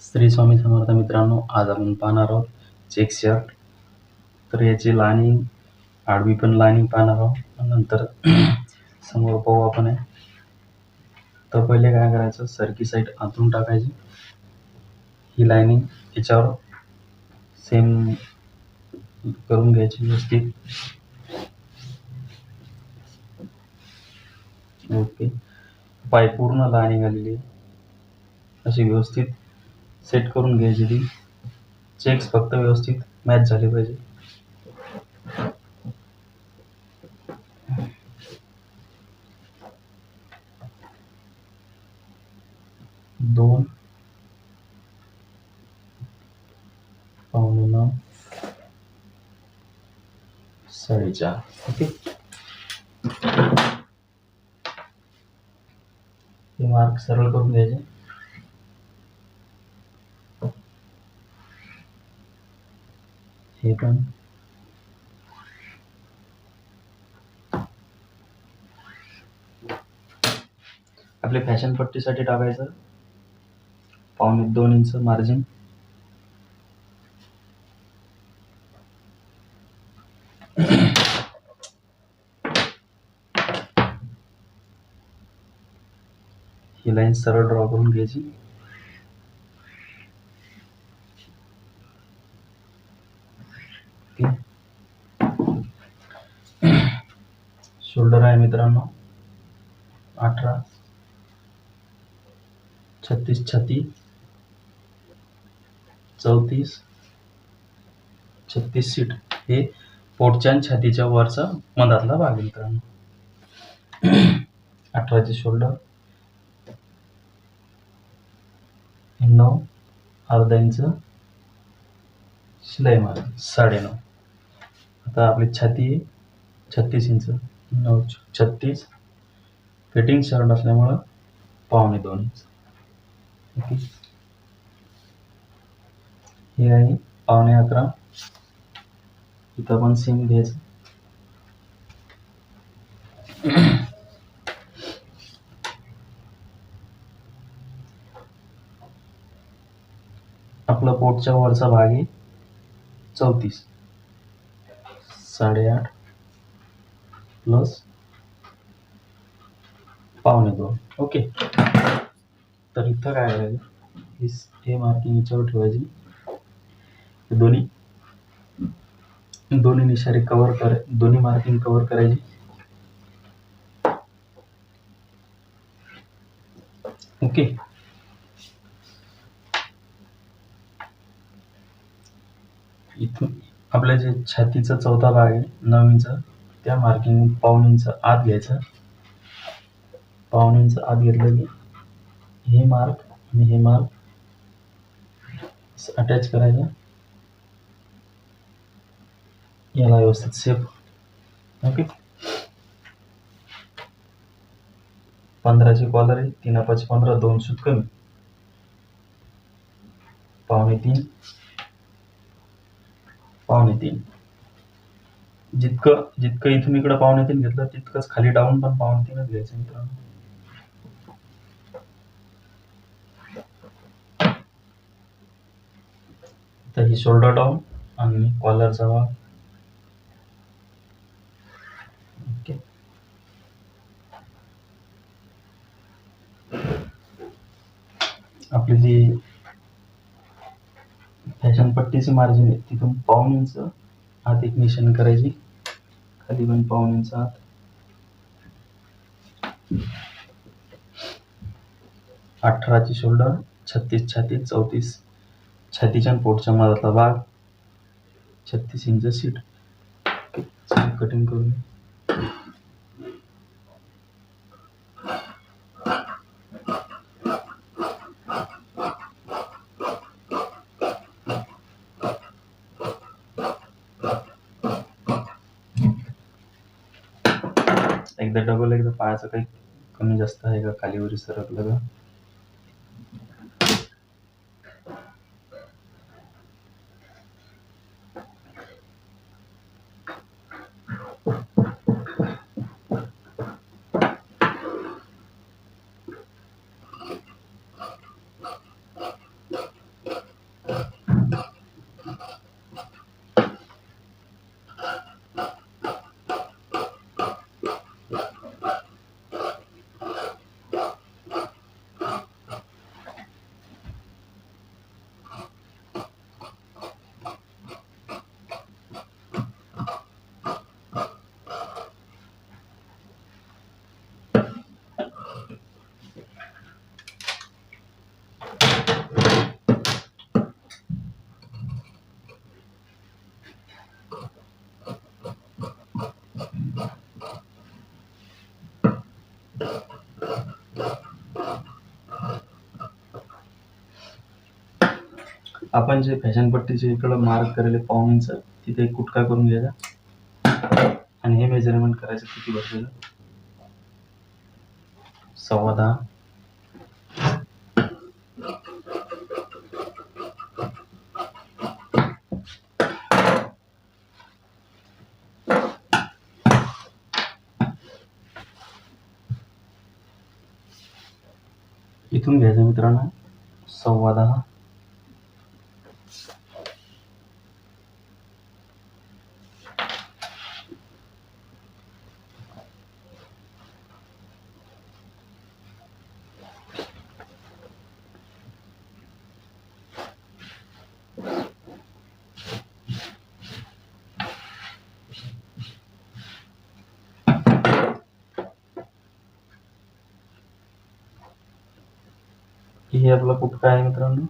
श्री स्वामी समर्थ मित्रांनो, आज आपण पाहणार आहोत चेक शर्ट. तर याची लाईनिंग, आडवी पण लाईनिंग पाहणार आहोत. नंतर समोर पाहू आपण आहे. तर पहिले काय करायचं, सरकी साईड आतून टाकायची. ही लाईनिंग याच्यावर सेम करून घ्यायची व्यवस्थित. ओके, पाय पूर्ण लाईनिंग आलेली आहे. अशी व्यवस्थित सेट करून घ्यायची. ती चेक्स फक्त व्यवस्थित मॅच झाले पाहिजे. दोन, पावणे 9, 4:30. ओके, हे मार्क सरळ करून घ्यायचे. हे पण आपले फॅशन पट्टीसाठी टाकायचं 2.25 इंच मार्जिन. ही लाईन सरळ ड्रॉ करून घ्यायची. शोल्डर आहे मित्रांनो 18, 36 छाती, 34, 36 सीट. हे पोटच्या आणि छातीच्या वरचा मधातला भाग आहे मित्रांनो. 18चे शोल्डर, 9, अर्धा इंच शिलाई मार 9.5. आता आपली छाती 36 इंच, 9, 36. फिटिंग शर्ट असल्यामुळं 2.25 इंच. ओके, हे आहे 11.25. इथं पण सेम घ्यायचं. आपला पोटच्या वरचा भाग आहे 34, 8.5 प्लस 2.25. ओके, तर इथं काय करायचं, हे मार्किंग याच्यावर ठेवायची. दोन्ही निशारे कव्हर दोन्ही मार्किंग कव्हर करायची. ओके, इथून आपल्या जे छातीचा चौथा भाग आहे 9 इंच, त्या मार्किंग 1.25 इंच आत घ्यायचं. 1.25 इंच आत घेतलं की हे मार्क आणि हे मार्क अटॅच करायचं. याला व्यवस्थित सेफ. ओके, 15ची कॉलर आहे, 3 5 15, 2 सूत कमी, 2.25, 2.25. जितकं इथून इकडं 2.25 घेतलं तितकंच खाली डाऊन पण 2.25च घ्यायचं मित्रांनो. तर ही शोल्डर डाऊन आणि कॉलरचा भाग. ओके, आपली जी फॅशन पट्टीची मार्जिन आहे तिथून 1.25 इंच आत एक निशाण करायची. खाली पण 1.25 इंच आत. 18ची शोल्डर, 36 छाती, 34 छातीच्या आणि पोटच्या मधातला भाग, 36 इंच सीट. कटिंग करून एकदा डबल, एकदा पायाचं काही कमी जास्त आहे का, खाली वरी सरकलं का. आपण जे फॅशन पट्टीचे इकडं मार्क करेल पाहुण्यांचं तिथे एक कुटका करून घ्यायचा आणि हे मेजरमेंट करायचं किती बसलेलं 10.15. इथून घ्यायचं मित्रांनो 10.15. हे आपला कुटका आहे मित्रांनो.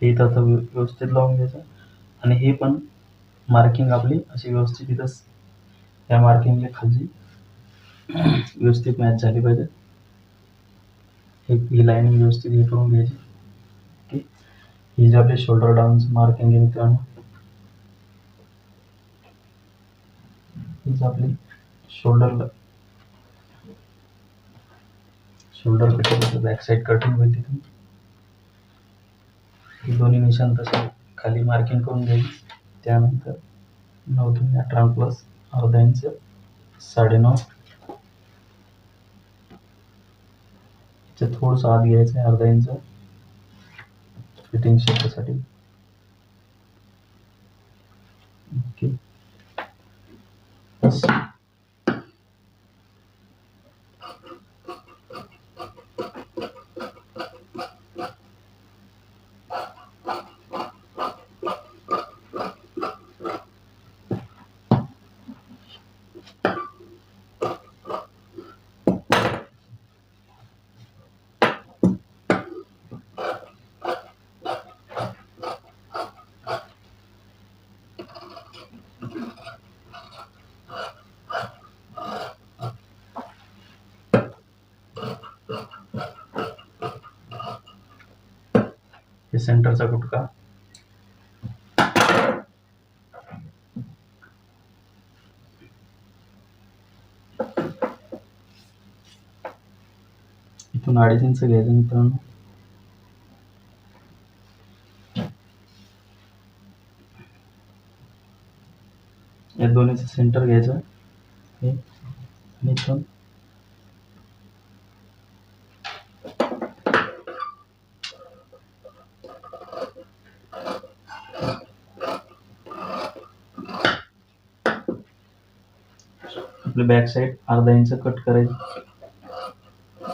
हे इथं आता व्यवस्थित लावून घ्यायचं आणि हे पण मार्किंग आपली अशी व्यवस्थित इथं या मार्किंगला खाली व्यवस्थित मॅच झाली पाहिजे. ही लाईन व्यवस्थित हे करून घ्यायची. ओके, ही जे आपले शोल्डर डाऊन मार्किंग आहे मित्रांनो, हीच आपली shoulder cutting back side cutting होईल. तिथून दोन्ही निशाण तसं खाली मार्किंग करून घ्यायची. त्यानंतर 9 दुनी 18 प्लस अर्धा इंच 9.5 थोडंसं आत घ्यायचं आहे, अर्धा इंच फिटिंग शेपसाठी. ओके, बस. हे सेंटरचा गुटका इथून 2.5 इंच घ्यायचं मित्रांनो. या दोन्हीचं सेंटर घ्यायचं हे आणि इथून आपली बॅक साईड अर्धा इंच कट करायची.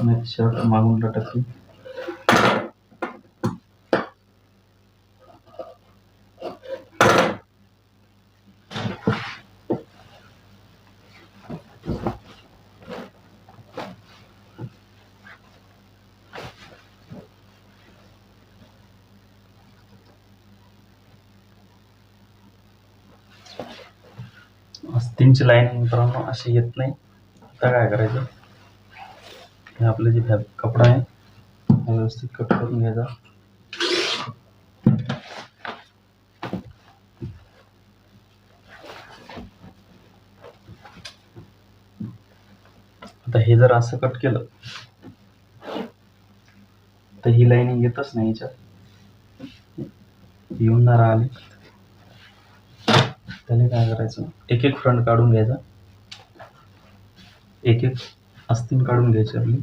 नाही शर्ट मागून लटकली. अस्तींची लाईन मित्रांनो अशी येत नाही. आता काय करायचं, हे आपलं जे कपडा आहे व्यवस्थित कट करून घ्यायचा. आता हे जर असं कट केलं तर ही लाईनिंग येतच नाही याच्यात, येऊन ना राहिली. त्याने काय करायचं, एक एक फ्रंट काढून घ्यायचा, एक एक आस्तीन काढून घ्यायची आपली,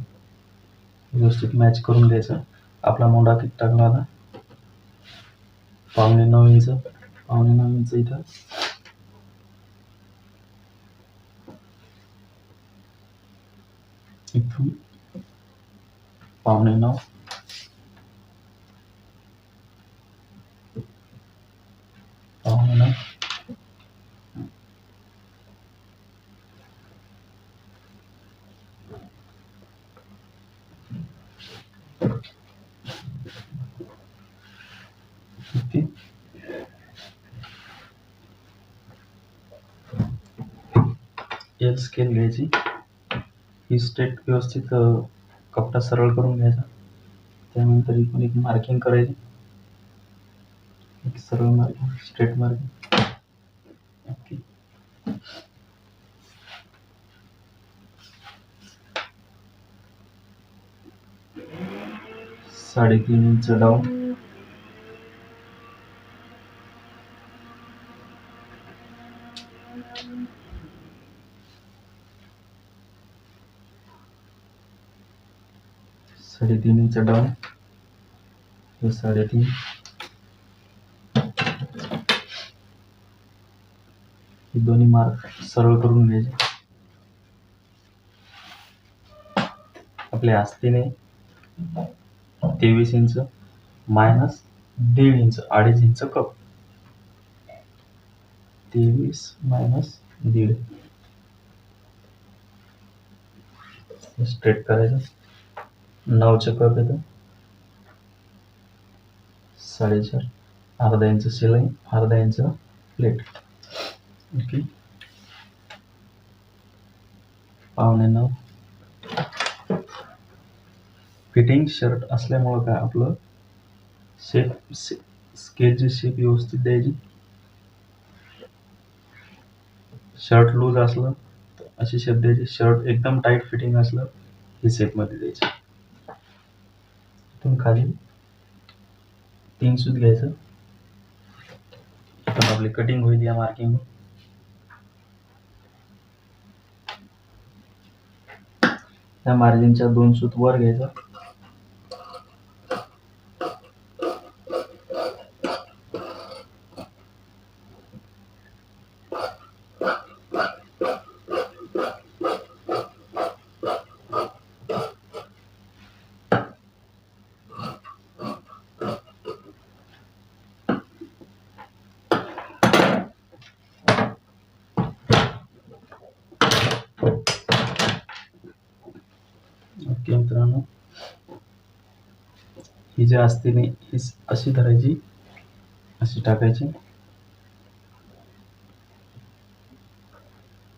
व्यवस्थित मॅच करून घ्यायचं. आपला मोंडा किती टाकला आता 9.5 इंच. 9.5 इंच इथं इथून 9.5 एल स्केल घ्यायची. ही स्ट्रेट व्यवस्थित कपडा सरळ करून घ्यायचा. त्यानंतर इकडून एक मार्किंग करायची, एक सरळ marking, straight marking. Okay. 3.5 inch down, 3.5 inch down, 3.5. हे दोन्ही मार्क सरळ करून घ्यायचे. आपल्या आस्तीने 23 inch minus 1.5 inch, 2.5 inch cup. 23 minus 1.5 straight करायचं. 9चे कप येतं, 4.5, अर्धा इंच शिलाई, अर्धा inch plate. Okay. 8.25. Fitting shirt असल्यामुळं काय आपलं स्केचची शेप व्यवस्थित द्यायची. शर्ट लूज असलं तर अशी शेप द्यायची, शर्ट एकदम टाईट फिटिंग असलं ही शेपमध्ये द्यायची. इथून खाली 3 सूत घ्यायचं. इथून आपली कटिंग होईल या मार्किंग. या मार्जिनच्या 2 सूत वर घ्यायचं. ओके मित्रांनो, ही जी असते ही अशी धरायची, अशी टाकायची.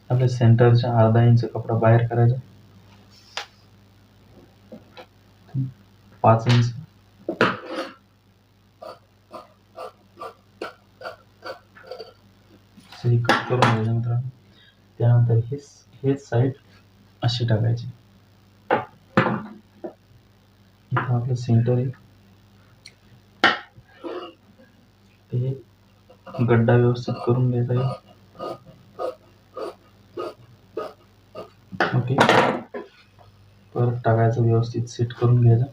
आपल्या सेंटरच्या 1/2 इंच कपडा बाहेर करायचा. 5 इंच कट करून घ्यायचं मित्रांनो. त्यानंतर हेच साईड अशी टाकायची. इथं आपलं सेंटर आहे, ते गड्डा व्यवस्थित करून घ्यायचा आहे. ओके. परत टाकायचं, व्यवस्थित सेट करून घ्यायचं.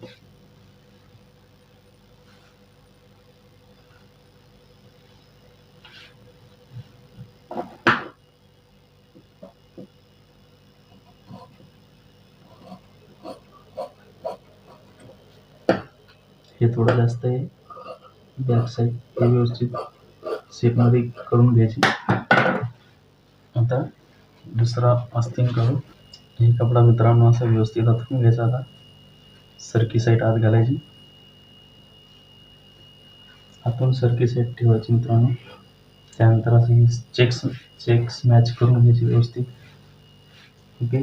हे थोडं जास्त आहे, बॅक साईड हे व्यवस्थित शेपमध्ये करून घ्यायची. आता दुसरा आस्तीन करून हे कपडा मित्रांनो असा व्यवस्थित हातरून घ्यायचा. आता सरकी साईड आत घालायची, हातून सरकी साईड ठेवायची मित्रांनो. त्यानंतर असं चेक्स मॅच करून घ्यायची व्यवस्थित. ओके.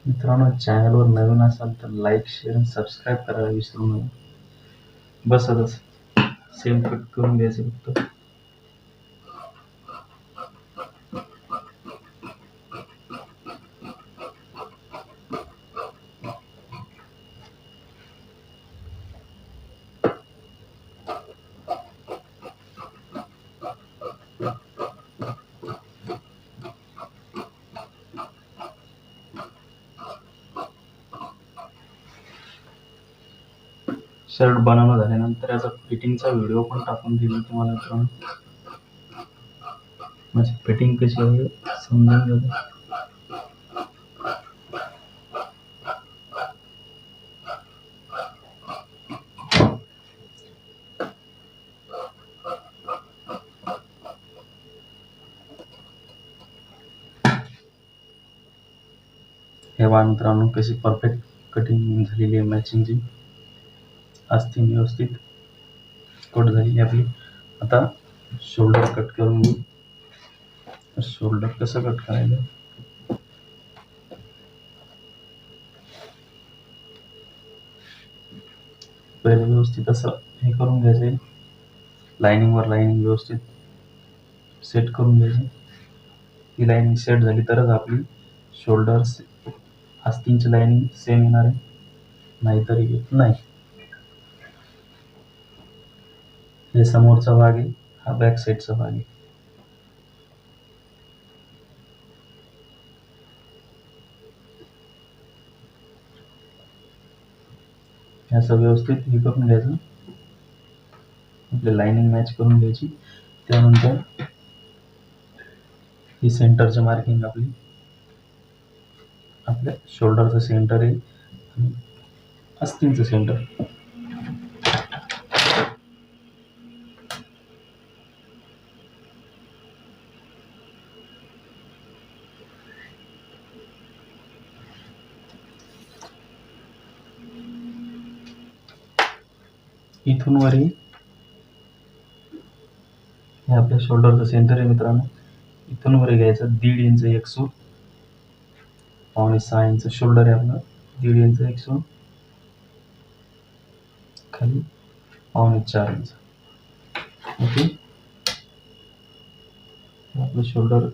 मित्रांनो, चॅनलवर नवीन असाल तर लाईक, शेअर आणि सबस्क्राईब करायला विसरू नका. बस आता सेम कट करून घ्यायचं फक्त. शर्ट बनवणं झाल्यानंतर याचा फिटिंगचा व्हिडिओ पण टाकून दिला तुम्हाला मित्रांनो, म्हणजे फिटिंग कशी आहे समजून घ्या. हे बघा मित्रांनो, कशी परफेक्ट कटिंग झालेली आहे, मॅचिंगची असते, व्यवस्थित कट झालेली आपली. आता शोल्डर कट करून घेऊ. शोल्डर कसं कट करायचं पहिले व्यवस्थित असं हे करून घ्यायचे, लाईनिंगवर लाईनिंग व्यवस्थित सेट करून घ्यायची. ती लाईनिंग सेट झाली तरच आपली शोल्डर आस्तीनची लाईनिंग सेम येणार आहे, नाहीतर येत नाही. हे समोरचा भाग आहे, हा बॅक साईडचा भाग आहे. असं व्यवस्थित हे करून घ्यायचं, आपली लाईनिंग मॅच करून घ्यायची. त्यानंतर ही सेंटरची मार्किंग आपल्या शोल्डरचं सेंटर आहे आणि आस्तीनचं सेंटर. इथून वरी हे आपल्या शोल्डरचं सेंटर आहे मित्रांनो. इथून वरी घ्यायचं 1.5 इंच एक सूर, 6.25 इंच शोल्डर आहे आपलं, 1.5 इंच एक सूर, खाली 4.25 इंच. ओके, आपलं शोल्डर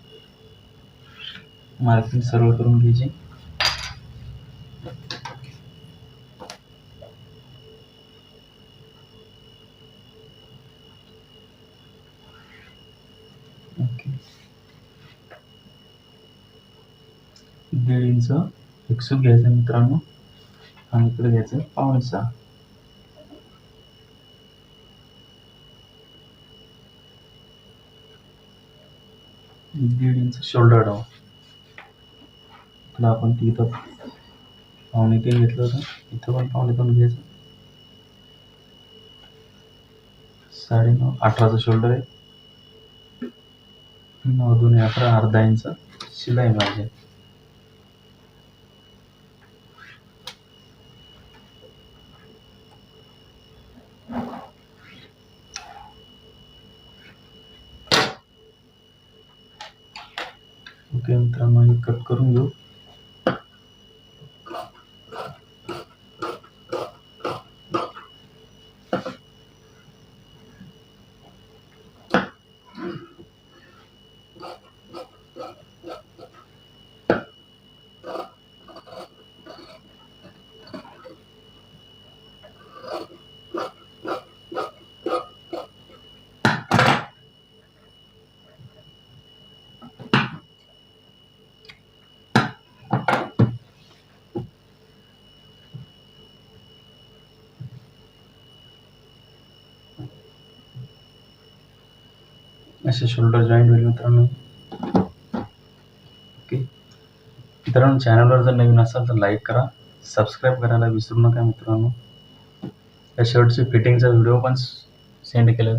मार्किंग सरळ करून घ्यायची. ओके, 1.5 इंच एक सूर घ्यायचं मित्रांनो आणि इकडे घ्यायचं 6.25. 1.5 इंच शोल्डर डाऊन. तर आपण तिथं 3.25 घेतलं होतं, इथं पण 3.25 घ्यायचं. 9.5 18चं शोल्डर आहे, 9 2 18, अर्धा इंच शिलाई मार्जिन. ओके मित्रांनो, हे कट करून घेऊ. असे शोल्डर जॉईंट होईल मित्रांनो. ओके मित्रांनो, चॅनलवर जर नवीन असाल तर लाईक करा, सबस्क्राईब करायला विसरू नका मित्रांनो. या शर्टची फिटिंगचा व्हिडिओ पण सेंड केला आहे.